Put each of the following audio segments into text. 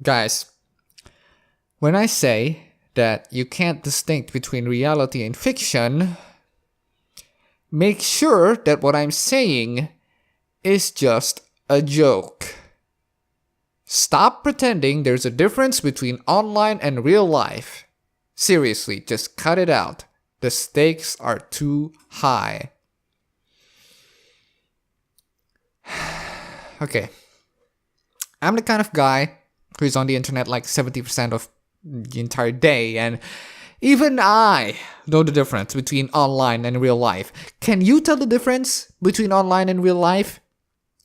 Guys, when I say that you can't distinguish between reality and fiction, make sure that what I'm saying is just a joke. Stop pretending there's a difference between online and real life. Seriously, just cut it out. The stakes are too high. Okay. I'm the kind of guy who's on the internet like 70% of the entire day, and even I know the difference between online and real life. Can you tell the difference between online and real life?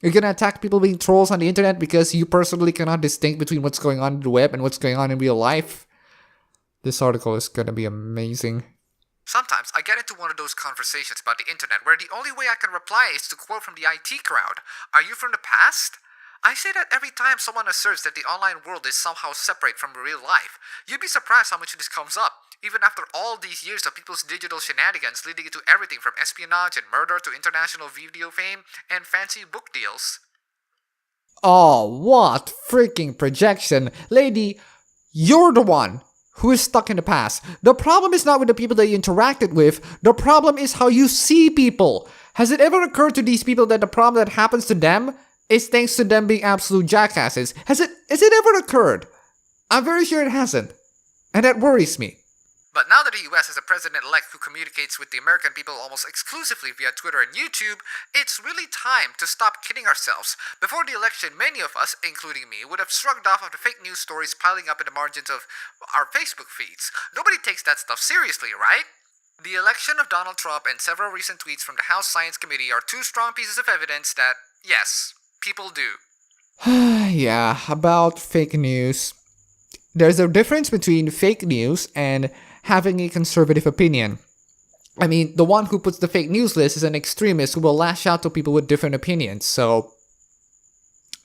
You're gonna attack people being trolls on the internet because you personally cannot distinguish between what's going on in the web and what's going on in real life? This article is gonna be amazing. Sometimes I get into one of those conversations about the internet where the only way I can reply is to quote from the IT crowd. Are you from the past? I say that every time someone asserts that the online world is somehow separate from real life. You'd be surprised how much this comes up, even after all these years of people's digital shenanigans leading into everything from espionage and murder to international video fame and fancy book deals. Oh, what freaking projection. Lady, you're the one who is stuck in the past. The problem is not with the people that you interacted with. The problem is how you see people. Has it ever occurred to these people that the problem that happens to them is thanks to them being absolute jackasses? Has it ever occurred? I'm very sure it hasn't. And that worries me. But now that the US has a president-elect who communicates with the American people almost exclusively via Twitter and YouTube, it's really time to stop kidding ourselves. Before the election, many of us, including me, would have shrugged off of the fake news stories piling up in the margins of our Facebook feeds. Nobody takes that stuff seriously, right? The election of Donald Trump and several recent tweets from the House Science Committee are two strong pieces of evidence that, yes, people do. Yeah, about fake news. There's a difference between fake news and having a conservative opinion. I mean, the one who puts the fake news list is an extremist who will lash out to people with different opinions, so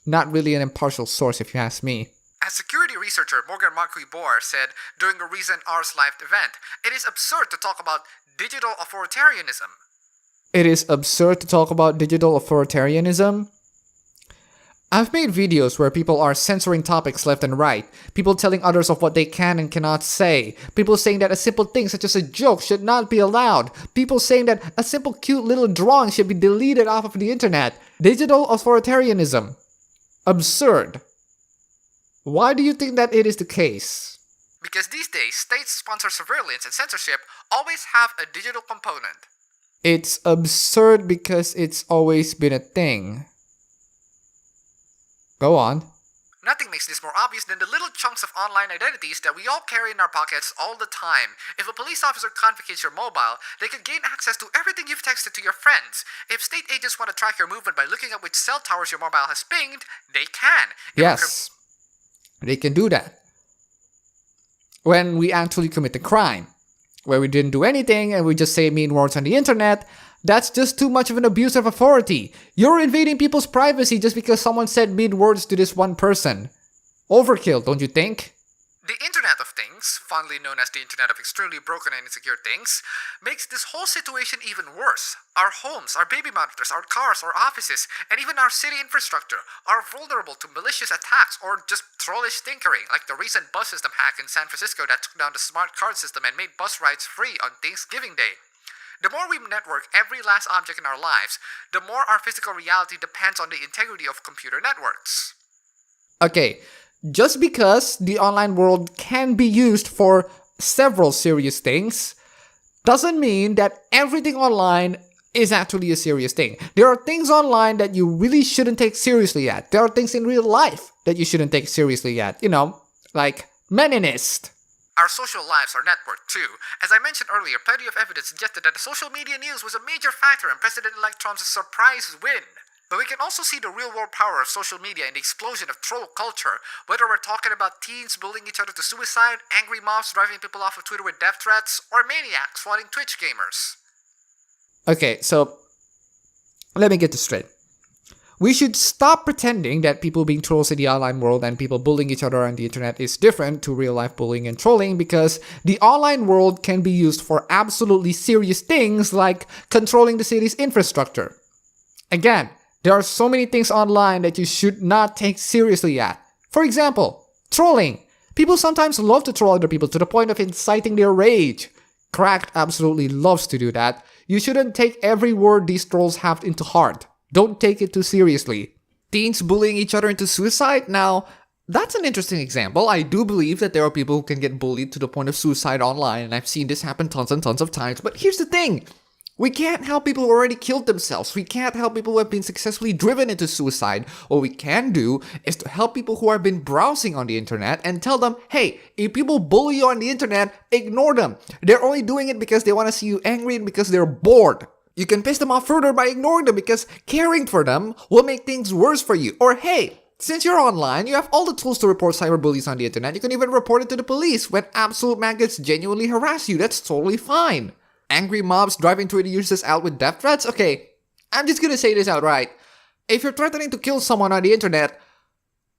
not really an impartial source if you ask me. As security researcher Morgan Marquis-Boer said during a recent Ars Live event, it is absurd to talk about digital authoritarianism. It is absurd to talk about digital authoritarianism? I've made videos where people are censoring topics left and right, people telling others of what they can and cannot say, people saying that a simple thing such as a joke should not be allowed, people saying that a simple cute little drawing should be deleted off of the internet. Digital authoritarianism. Absurd. Why do you think that it is the case? Because these days, state-sponsored surveillance and censorship always have a digital component. It's absurd because it's always been a thing. Go on. Nothing makes this more obvious than the little chunks of online identities that we all carry in our pockets all the time. If a police officer confiscates your mobile, they can gain access to everything you've texted to your friends. If state agents want to track your movement by looking at which cell towers your mobile has pinged, they can. Yes, they can do that. When we actually commit a crime, where we didn't do anything and we just say mean words on the internet, that's just too much of an abuse of authority. You're invading people's privacy just because someone said mean words to this one person. Overkill, don't you think? The Internet of Things, fondly known as the Internet of Extremely Broken and Insecure Things, makes this whole situation even worse. Our homes, our baby monitors, our cars, our offices, and even our city infrastructure are vulnerable to malicious attacks or just trollish tinkering, like the recent bus system hack in San Francisco that took down the smart card system and made bus rides free on Thanksgiving Day. The more we network every last object in our lives, the more our physical reality depends on the integrity of computer networks. Okay, just because the online world can be used for several serious things, doesn't mean that everything online is actually a serious thing. There are things online that you really shouldn't take seriously yet. There are things in real life that you shouldn't take seriously yet. You know, like meninist. Our social lives are networked too. As I mentioned earlier, plenty of evidence suggested that the social media news was a major factor in President-elect Trump's surprise win. But we can also see the real-world power of social media in the explosion of troll culture, whether we're talking about teens bullying each other to suicide, angry mobs driving people off of Twitter with death threats, or maniacs swatting Twitch gamers. Okay, so let me get this straight. We should stop pretending that people being trolls in the online world and people bullying each other on the internet is different to real-life bullying and trolling, because the online world can be used for absolutely serious things like controlling the city's infrastructure. Again, there are so many things online that you should not take seriously yet. For example, Trolling. People sometimes love to troll other people to the point of inciting their rage. Cracked absolutely loves to do that. You shouldn't take every word these trolls have into heart. Don't take it too seriously. Teens bullying each other into suicide? Now, that's an interesting example. I do believe that there are people who can get bullied to the point of suicide online, and I've seen this happen tons and tons of times. But here's the thing. We can't help people who already killed themselves. We can't help people who have been successfully driven into suicide. What we can do is to help people who have been browsing on the internet and tell them, hey, if people bully you on the internet, ignore them. They're only doing it because they want to see you angry and because they're bored. You can piss them off further by ignoring them because caring for them will make things worse for you. Or hey, since you're online, you have all the tools to report cyberbullies on the internet. You can even report it to the police when absolute maggots genuinely harass you. That's totally fine. Angry mobs driving Twitter users out with death threats? Okay, I'm just gonna say this outright. If you're threatening to kill someone on the internet,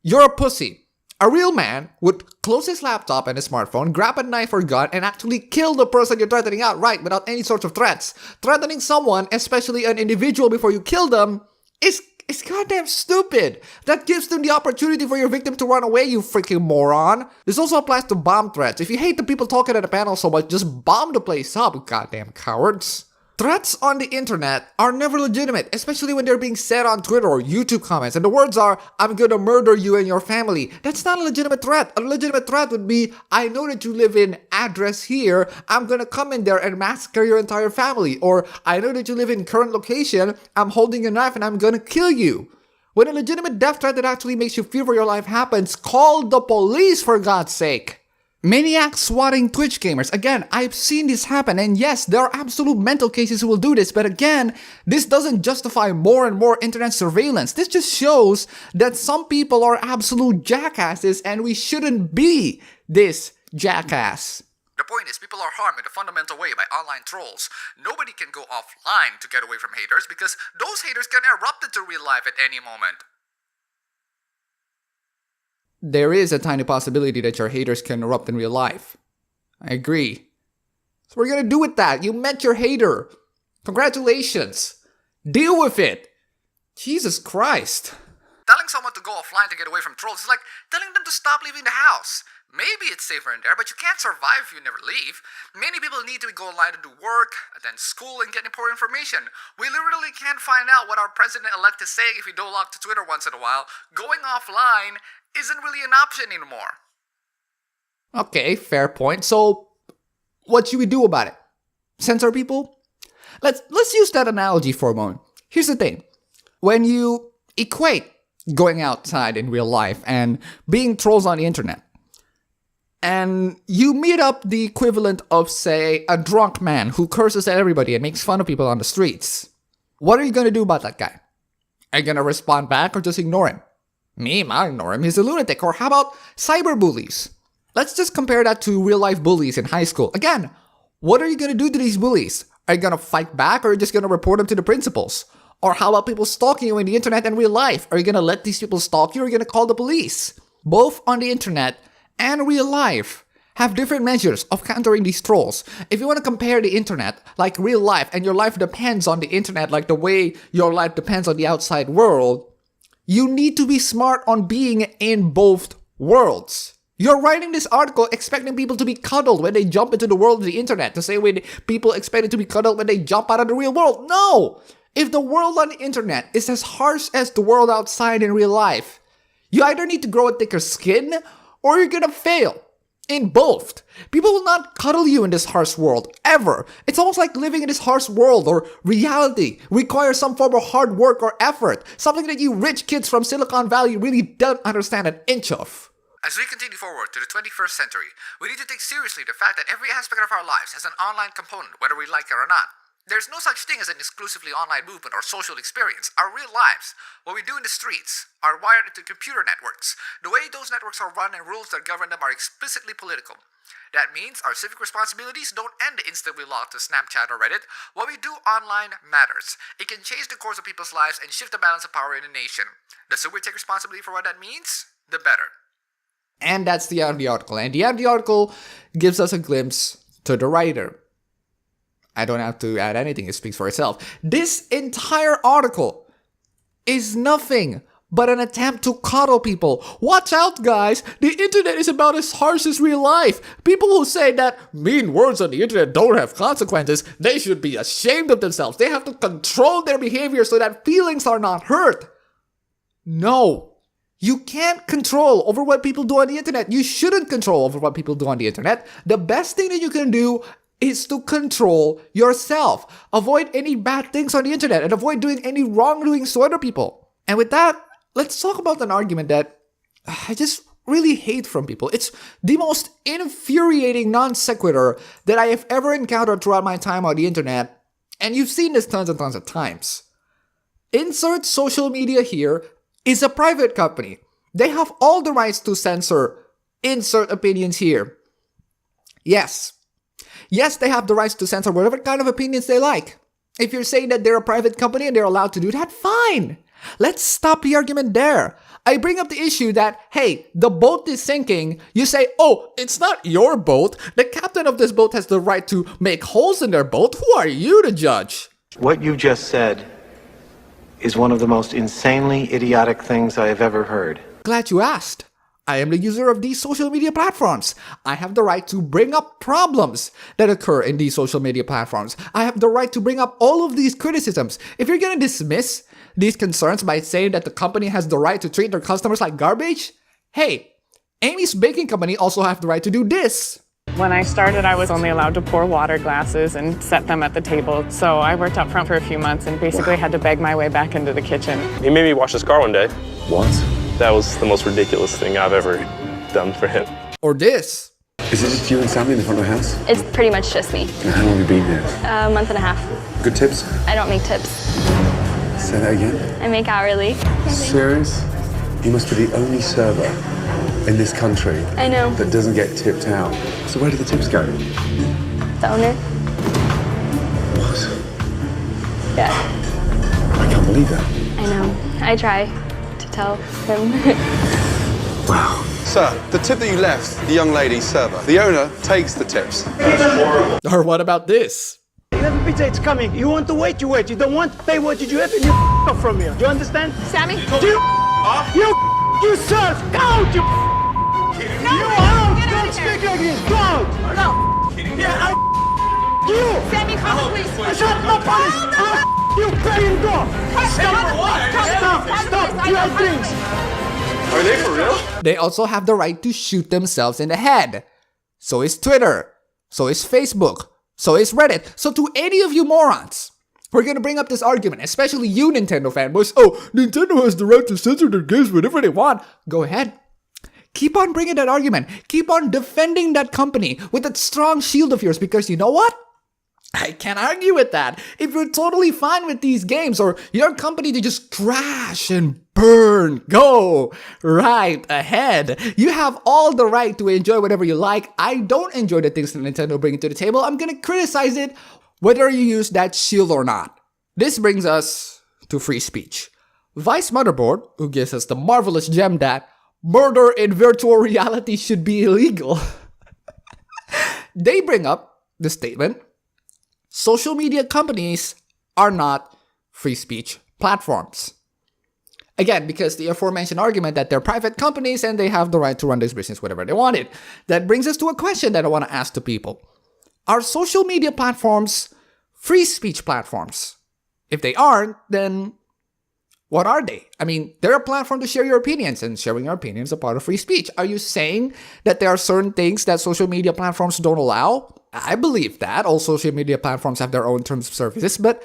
you're a pussy. A real man would close his laptop and his smartphone, grab a knife or gun, and actually kill the person you're threatening outright without any sorts of threats. Threatening someone, especially an individual, before you kill them is goddamn stupid. That gives them the opportunity for your victim to run away, you freaking moron. This also applies to bomb threats. If you hate the people talking at the panel so much, just bomb the place up, goddamn cowards. Threats on the internet are never legitimate, especially when they're being said on Twitter or YouTube comments, and the words are, I'm gonna murder you and your family. That's not a legitimate threat. A legitimate threat would be, I know that you live in address here, I'm gonna come in there and massacre your entire family. Or, I know that you live in current location, I'm holding a knife and I'm gonna kill you. When a legitimate death threat that actually makes you fear for your life happens, call the police for God's sake. Maniacs swatting Twitch gamers. Again, I've seen this happen, and yes, there are absolute mental cases who will do this, but again, this doesn't justify more and more internet surveillance. This just shows that some people are absolute jackasses, and we shouldn't be this jackass. The point is, people are harmed in a fundamental way by online trolls. Nobody can go offline to get away from haters because those haters can erupt into real life at any moment. There is a tiny possibility that your haters can erupt in real life. I agree. So what are you gonna do with that? You met your hater. Congratulations. Deal with it. Jesus Christ. Telling someone to go offline to get away from trolls is like telling them to stop leaving the house. Maybe it's safer in there, but you can't survive if you never leave. Many people need to go online to do work, attend school, and get important information. We literally can't find out what our president-elect is saying if we don't log to Twitter once in a while. Going offline isn't really an option anymore. Okay, fair point. So, what should we do about it? Censor people? Let's use that analogy for a moment. Here's the thing. When you equate going outside in real life and being trolls on the internet, and you meet up the equivalent of, say, a drunk man who curses at everybody and makes fun of people on the streets, what are you going to do about that guy? Are you going to respond back or just ignore him? Me, I'll ignore him. He's a lunatic. Or how about cyberbullies? Let's just compare that to real-life bullies in high school. Again, what are you going to do to these bullies? Are you going to fight back or are you just going to report them to the principals? Or how about people stalking you in the internet and real life? Are you going to let these people stalk you or are you going to call the police? Both on the internet and real life have different measures of countering these trolls. If you want to compare the internet like real life and your life depends on the internet like the way your life depends on the outside world, you need to be smart on being in both worlds. You're writing this article expecting people to be cuddled when they jump into the world of the internet, the same way people expect it to be cuddled when they jump out of the real world. No! If the world on the internet is as harsh as the world outside in real life, you either need to grow a thicker skin or you're gonna fail. In both. People will not cuddle you in this harsh world, ever. It's almost like living in this harsh world or reality requires some form of hard work or effort, something that you rich kids from Silicon Valley really don't understand an inch of. As we continue forward to the 21st century, we need to take seriously the fact that every aspect of our lives has an online component, whether we like it or not. There's no such thing as an exclusively online movement or social experience. Our real lives, what we do in the streets, are wired into computer networks. The way those networks are run and rules that govern them are explicitly political. That means our civic responsibilities don't end the instant we log to Snapchat or Reddit. What we do online matters. It can change the course of people's lives and shift the balance of power in a nation. The sooner we take responsibility for what that means, the better. And that's the end of the article. And the end of the article gives us a glimpse to the writer. I don't have to add anything, it speaks for itself. This entire article is nothing but an attempt to coddle people. Watch out, guys! The internet is about as harsh as real life. People who say that mean words on the internet don't have consequences, they should be ashamed of themselves. They have to control their behavior so that feelings are not hurt. No. You can't control over what people do on the internet. You shouldn't control over what people do on the internet. The best thing that you can do is to control yourself. Avoid any bad things on the internet and avoid doing any wrongdoings to other people. And with that, let's talk about an argument that I just really hate from people. It's the most infuriating non sequitur that I have ever encountered throughout my time on the internet. And you've seen this tons and tons of times. Insert social media here is a private company. They have all the rights to censor insert opinions here. Yes, they have the rights to censor whatever kind of opinions they like. If you're saying that they're a private company and they're allowed to do that, fine. Let's stop the argument there. I bring up the issue that, hey, the boat is sinking. You say, oh, it's not your boat. The captain of this boat has the right to make holes in their boat. Who are you to judge? What you just said is one of the most insanely idiotic things I have ever heard. Glad you asked. I am the user of these social media platforms. I have the right to bring up problems that occur in these social media platforms. I have the right to bring up all of these criticisms. If you're going to dismiss these concerns by saying that the company has the right to treat their customers like garbage, hey, Amy's Baking Company also have the right to do this. When I started, I was only allowed to pour water glasses and set them at the table. So I worked up front for a few months and basically had to beg my way back into the kitchen. He made me wash his car one day. What? That was the most ridiculous thing I've ever done for him. Or this. Is it just you and Sammy in the front of the house? It's pretty much just me. And how long have you been here? A month and a half. Good tips? I don't make tips. Say that again. I make hourly. Serious? You must be the only server in this country I know. that doesn't get tipped out. So where do the tips go? The owner? What? Yeah. I can't believe that. I know. I try to tell him. Wow. Sir, the tip that you left, the young lady's server, the owner takes the tips. Or what about this? You have a pizza, it's coming. You want to wait, you wait. You don't want to pay what did you have and you off from here. Do you understand? Sammy? You serve! Go out, you No, you out! get out Don't of speak here. like this! Go out! No. Yeah, you! Sammy, call the police. Shut up, police! You pay and go! Stop! You have drinks! Are they for real? They also have the right to shoot themselves in the head. So is Twitter. So is Facebook. So is Reddit. So to any of you morons, we're gonna bring up this argument, especially you Nintendo fanboys. Oh, Nintendo has the right to censor their games whenever they want. Go ahead. Keep on bringing that argument. Keep on defending that company with that strong shield of yours, because you know what? I can't argue with that. If you're totally fine with these games or your company to just crash and burn, go right ahead. You have all the right to enjoy whatever you like. I don't enjoy the things that Nintendo bring to the table. I'm gonna criticize it whether you use that shield or not. This brings us to free speech. Vice Motherboard, who gives us the marvelous gem that murder in virtual reality should be illegal, they bring up the statement, social media companies are not free speech platforms. Again, because the aforementioned argument that they're private companies and they have the right to run this business whatever they wanted. That brings us to a question that I want to ask to people. Are social media platforms free speech platforms? If they aren't, then what are they? I mean, they're a platform to share your opinions, and sharing your opinions is a part of free speech. Are you saying that there are certain things that social media platforms don't allow? I believe that. All social media platforms have their own terms of services, but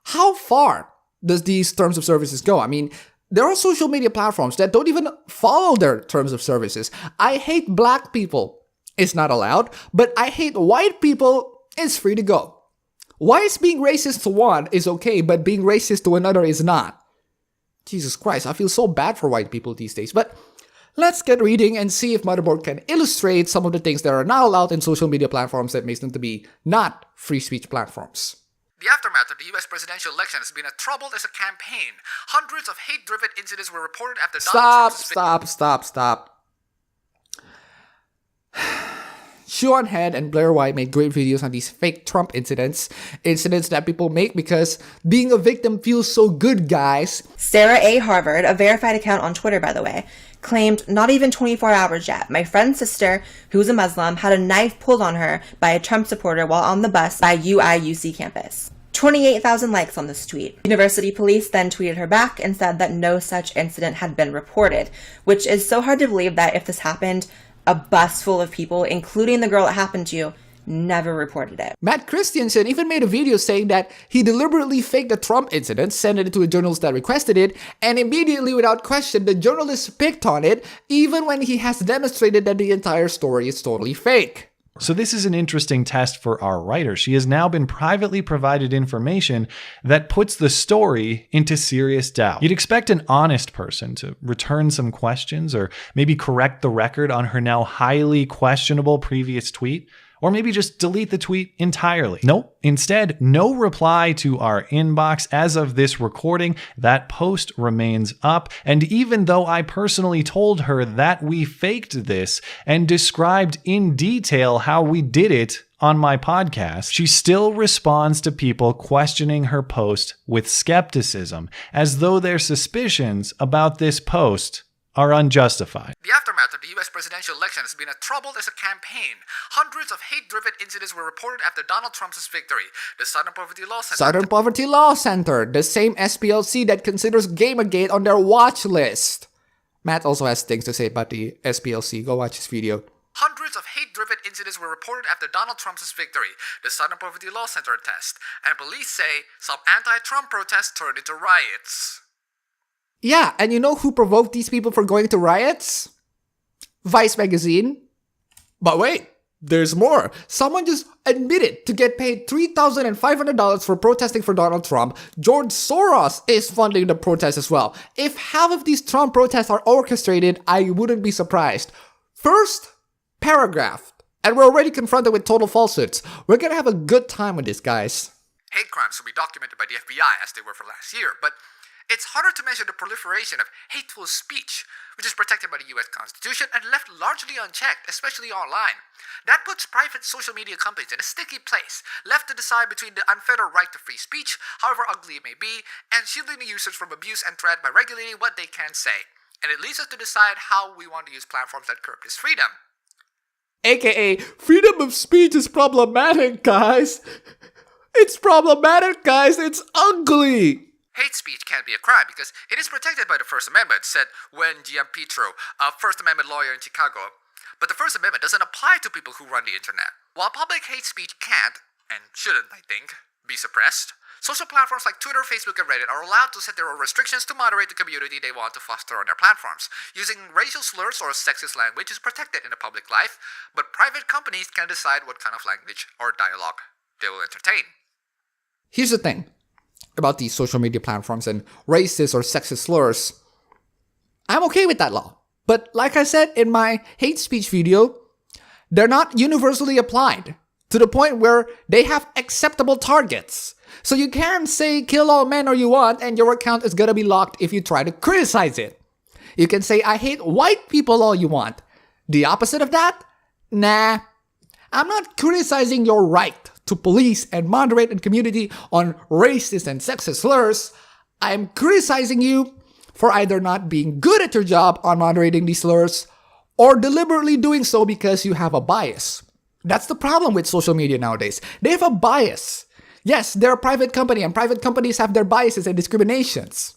how far does these terms of services go? I mean, there are social media platforms that don't even follow their terms of services. I hate black people is not allowed, but I hate white people is free to go. Why is being racist to one is okay, but being racist to another is not? Jesus Christ, I feel so bad for white people these days. But let's get reading and see if Motherboard can illustrate some of the things that are not allowed in social media platforms that makes them to be not free speech platforms. The aftermath of the US presidential election has been as troubled as a campaign. Hundreds of hate-driven incidents were reported after Donald Trump... Stop. Sean Head and Blaire White made great videos on these fake Trump incidents that people make because being a victim feels so good, guys. Sarah A. Harvard, a verified account on Twitter, by the way, claimed, not even 24 hours yet, my friend's sister, who's a Muslim, had a knife pulled on her by a Trump supporter while on the bus by WiiU campus. 28,000 likes on this tweet. University police then tweeted her back and said that no such incident had been reported, which is so hard to believe that if this happened, a bus full of people, including the girl it happened to, never reported it. Matt Christiansen even made a video saying that he deliberately faked the Trump incident, sent it to a journalist that requested it, and immediately without question, the journalist picked on it, even when he has demonstrated that the entire story is totally fake. So this is an interesting test for our writer. She has now been privately provided information that puts the story into serious doubt. You'd expect an honest person to return some questions or maybe correct the record on her now highly questionable previous tweet. Or maybe just delete the tweet entirely. Nope. Instead, no reply to our inbox. As of this recording, that post remains up. And even though I personally told her that we faked this and described in detail how we did it on my podcast, she still responds to people questioning her post with skepticism, as though their suspicions about this post are unjustified. The aftermath of the US presidential election has been as troubled as a campaign. Hundreds of hate-driven incidents were reported after Donald Trump's victory. The Southern Poverty Law Center, the same SPLC that considers GamerGate on their watch list. Matt also has things to say about the SPLC. Go watch this video. Hundreds of hate-driven incidents were reported after Donald Trump's victory, the Southern Poverty Law Center test, and police say some anti-Trump protests turned into riots. Yeah, and you know who provoked these people for going to riots? Vice magazine. But wait, there's more. Someone just admitted to get paid $3,500 for protesting for Donald Trump. George Soros is funding the protest as well. If half of these Trump protests are orchestrated, I wouldn't be surprised. First paragraph, and we're already confronted with total falsehoods. We're gonna have a good time with this, guys. Hate crimes will be documented by the FBI as they were for last year, but it's harder to measure the proliferation of hateful speech, which is protected by the US Constitution and left largely unchecked, especially online. That puts private social media companies in a sticky place, left to decide between the unfettered right to free speech, however ugly it may be, and shielding the users from abuse and threat by regulating what they can say. And it leaves us to decide how we want to use platforms that curb this freedom. AKA, freedom of speech is problematic, guys. It's problematic, guys. It's ugly. Hate speech can't be a crime because it is protected by the First Amendment, said Gwen Giampetro, a First Amendment lawyer in Chicago. But the First Amendment doesn't apply to people who run the internet. While public hate speech can't, and shouldn't, I think, be suppressed, social platforms like Twitter, Facebook, and Reddit are allowed to set their own restrictions to moderate the community they want to foster on their platforms. Using racial slurs or sexist language is protected in the public life, but private companies can decide what kind of language or dialogue they will entertain. Here's the thing about these social media platforms and racist or sexist slurs. I'm okay with that law. But like I said in my hate speech video, they're not universally applied to the point where they have acceptable targets. So you can say kill all men all you want and your account is gonna be locked if you try to criticize it. You can say I hate white people all you want. The opposite of that? Nah. I'm not criticizing your right to police and moderate a community on racist and sexist slurs. I'm criticizing you for either not being good at your job on moderating these slurs or deliberately doing so because you have a bias. That's the problem with social media nowadays. They have a bias. Yes, they're a private company and private companies have their biases and discriminations.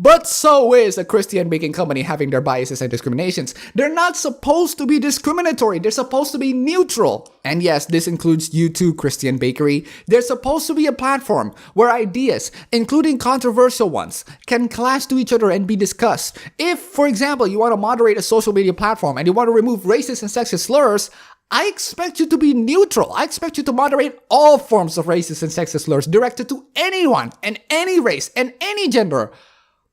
But so is a Christian baking company having their biases and discriminations. They're not supposed to be discriminatory. They're supposed to be neutral. And yes, this includes you too, Christian Bakery. They're supposed to be a platform where ideas, including controversial ones, can clash to each other and be discussed. If, for example, you want to moderate a social media platform and you want to remove racist and sexist slurs, I expect you to be neutral. I expect you to moderate all forms of racist and sexist slurs directed to anyone and any race and any gender.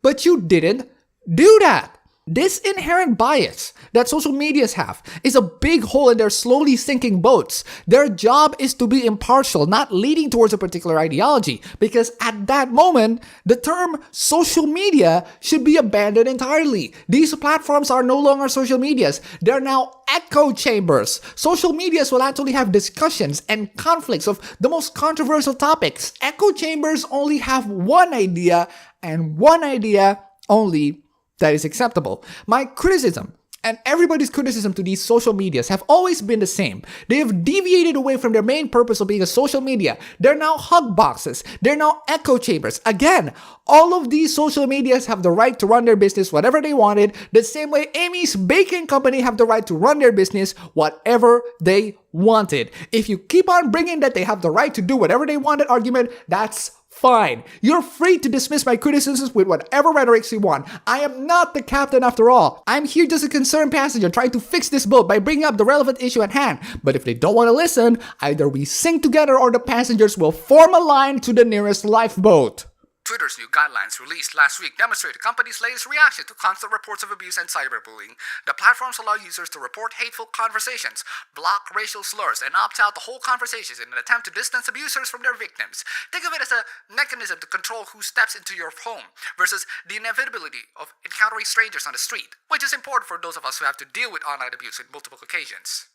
But you didn't do that. This inherent bias that social medias have is a big hole in their slowly sinking boats. Their job is to be impartial, not leading towards a particular ideology, because at that moment, the term social media should be abandoned entirely. These platforms are no longer social medias. They're now echo chambers. Social medias will actually have discussions and conflicts of the most controversial topics. Echo chambers only have one idea, and one idea only that is acceptable. My criticism and everybody's criticism to these social medias have always been the same. They have deviated away from their main purpose of being a social media. They're now hug boxes. They're now echo chambers. Again, all of these social medias have the right to run their business whatever they wanted, the same way Amy's Baking Company have the right to run their business whatever they wanted. If you keep on bringing that they have the right to do whatever they wanted argument, that's fine. You're free to dismiss my criticisms with whatever rhetorics you want. I am not the captain after all. I'm here just a concerned passenger trying to fix this boat by bringing up the relevant issue at hand. But if they don't want to listen, either we sink together or the passengers will form a line to the nearest lifeboat. Twitter's new guidelines released last week demonstrate the company's latest reaction to constant reports of abuse and cyberbullying. The platforms allow users to report hateful conversations, block racial slurs, and opt out the whole conversations in an attempt to distance abusers from their victims. Think of it as a mechanism to control who steps into your home versus the inevitability of encountering strangers on the street, which is important for those of us who have to deal with online abuse on multiple occasions.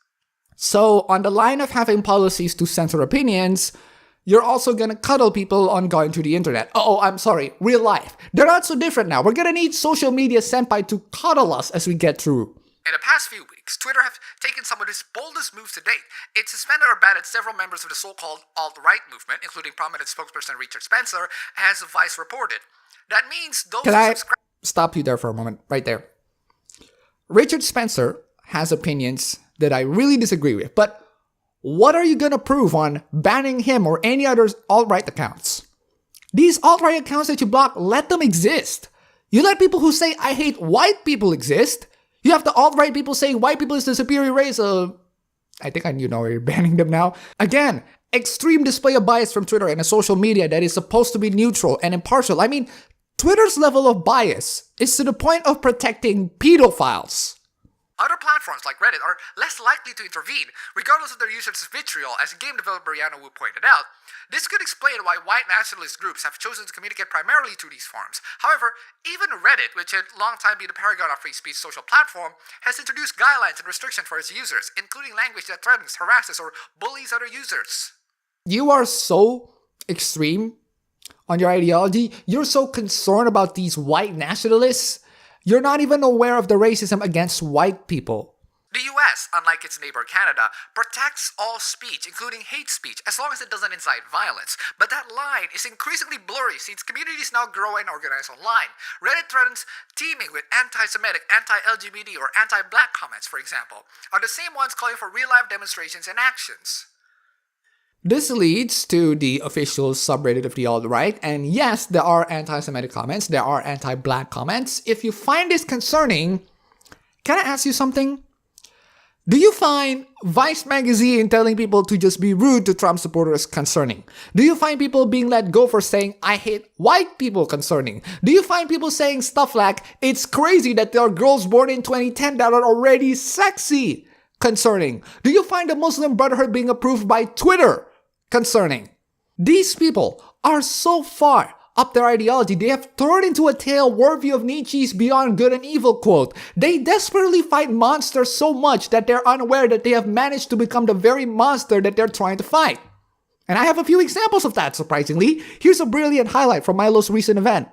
So, on the line of having policies to censor opinions, you're also gonna cuddle people on going to the internet. I'm sorry, real life. They're not so different now. We're gonna need social media senpai to cuddle us as we get through. In the past few weeks, Twitter have taken some of its boldest moves to date. It suspended or banned several members of the so-called alt-right movement, including prominent spokesperson Richard Spencer, as Vice reported. That means those Can who I subscribe... stop you there for a moment? Right there. Richard Spencer has opinions that I really disagree with, but what are you gonna prove on banning him or any other alt-right accounts? These alt-right accounts that you block, let them exist. You let people who say, I hate white people exist. You have the alt-right people saying white people is the superior race. I think you know you're banning them now. Again, extreme display of bias from Twitter and a social media that is supposed to be neutral and impartial. I mean, Twitter's level of bias is to the point of protecting pedophiles. Other platforms like Reddit are less likely to intervene, regardless of their users' vitriol, as game developer Yana Wu pointed out. This could explain why white nationalist groups have chosen to communicate primarily through these forums. However, even Reddit, which had long time been the paragon of free speech social platform, has introduced guidelines and restrictions for its users, including language that threatens, harasses, or bullies other users. You are so extreme on your ideology. You're so concerned about these white nationalists. You're not even aware of the racism against white people. The US, unlike its neighbor Canada, protects all speech, including hate speech, as long as it doesn't incite violence. But that line is increasingly blurry since communities now grow and organize online. Reddit threatens teaming with anti-Semitic, anti-LGBT, or anti-black comments, for example, are the same ones calling for real-life demonstrations and actions. This leads to the official subreddit of the alt-right, and yes, there are anti-Semitic comments, there are anti-black comments. If you find this concerning, can I ask you something? Do you find Vice magazine telling people to just be rude to Trump supporters concerning? Do you find people being let go for saying, I hate white people concerning? Do you find people saying stuff like, it's crazy that there are girls born in 2010 that are already sexy concerning? Do you find the Muslim Brotherhood being approved by Twitter concerning? These people are so far up their ideology, they have turned into a tale worthy of Nietzsche's Beyond Good and Evil quote. They desperately fight monsters so much that they're unaware that they have managed to become the very monster that they're trying to fight. And I have a few examples of that, surprisingly. Here's a brilliant highlight from Milo's recent event.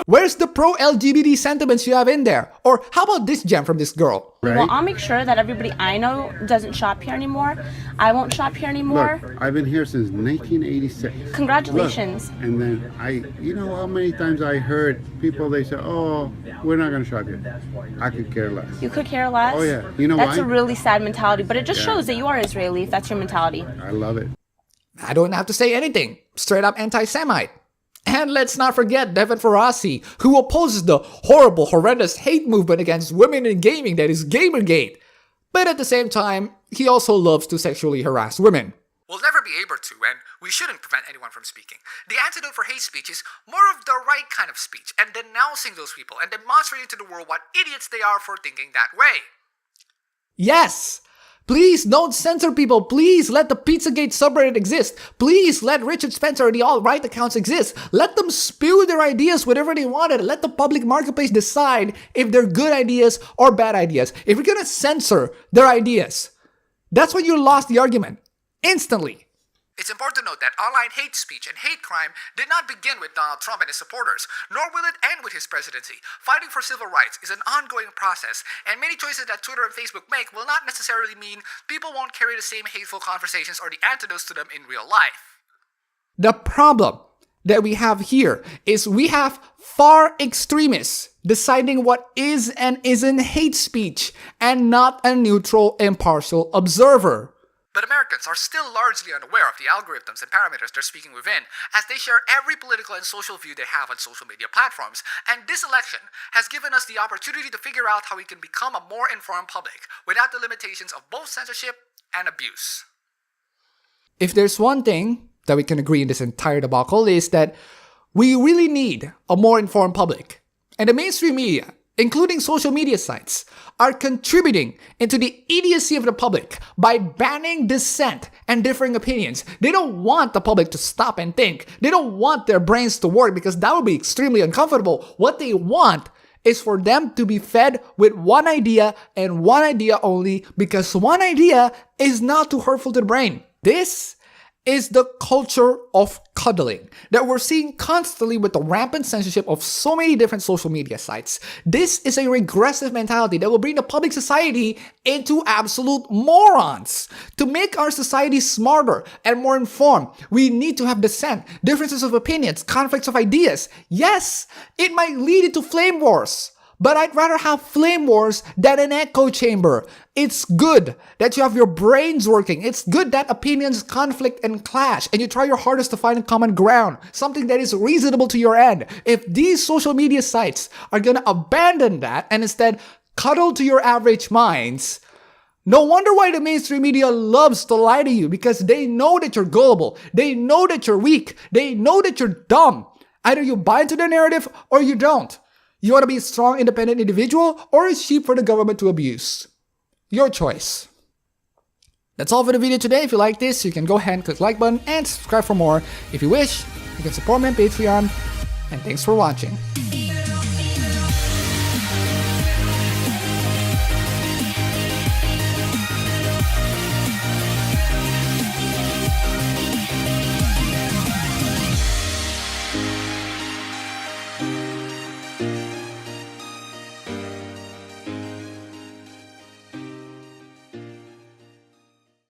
Where's the pro-LGBT sentiments you have in there? Or how about this gem from this girl? Right. Well, I'll make sure that everybody I know doesn't shop here anymore. I won't shop here anymore. Look, I've been here since 1986. Congratulations. Look, and then you know how many times I heard people, they say, oh, we're not going to shop here. I could care less. You could care less? Oh, yeah. You know That's why? a really sad mentality, but it just shows that you are Israeli if that's your mentality. I love it. I don't have to say anything. Straight up anti-Semite. And let's not forget Devin Faraci, who opposes the horrible, horrendous hate movement against women in gaming that is GamerGate. But at the same time, he also loves to sexually harass women. We'll never be able to, and We shouldn't prevent anyone from speaking. The antidote for hate speech is more of the right kind of speech and denouncing those people and demonstrating to the world what idiots they are for thinking that way. Yes! Please don't censor people. Please let the Pizzagate subreddit exist. Please let Richard Spencer and the alt-right accounts exist. Let them spew their ideas whatever they wanted. Let the public marketplace decide if they're good ideas or bad ideas. If you're gonna censor their ideas, that's when you lost the argument. Instantly. It's important to note that online hate speech and hate crime did not begin with Donald Trump and his supporters, nor will it end with his presidency. Fighting for civil rights is an ongoing process, and many choices that Twitter and Facebook make will not necessarily mean people won't carry the same hateful conversations or the antidotes to them in real life. The problem that we have here is we have far extremists deciding what is and isn't hate speech, and not a neutral, impartial observer. But Americans are still largely unaware of the algorithms and parameters they're speaking within, as they share every political and social view they have on social media platforms. And this election has given us the opportunity to figure out how we can become a more informed public without the limitations of both censorship and abuse. If there's one thing that we can agree in this entire debacle is that we really need a more informed public. And the mainstream media, including social media sites, are contributing into the idiocy of the public by banning dissent and differing opinions. They don't want the public to stop and think. They don't want their brains to work because that would be extremely uncomfortable. What they want is for them to be fed with one idea and one idea only, because one idea is not too hurtful to the brain. This is the culture of cuddling that we're seeing constantly with the rampant censorship of so many different social media sites. This is a regressive mentality that will bring the public society into absolute morons. To make our society smarter and more informed, we need to have dissent, differences of opinions, conflicts of ideas. Yes, it might lead into flame wars, but I'd rather have flame wars than an echo chamber. It's good that you have your brains working. It's good that opinions conflict and clash, and you try your hardest to find a common ground, something that is reasonable to your end. If these social media sites are gonna abandon that and instead cuddle to your average minds, no wonder why the mainstream media loves to lie to you, because they know that you're gullible. They know that you're weak. They know that you're dumb. Either you buy into their narrative or you don't. You want to be a strong, independent individual or a sheep for the government to abuse? Your choice. That's all for the video today. If you like this, you can go ahead and click the like button and subscribe for more. If you wish, you can support me on Patreon. And thanks for watching.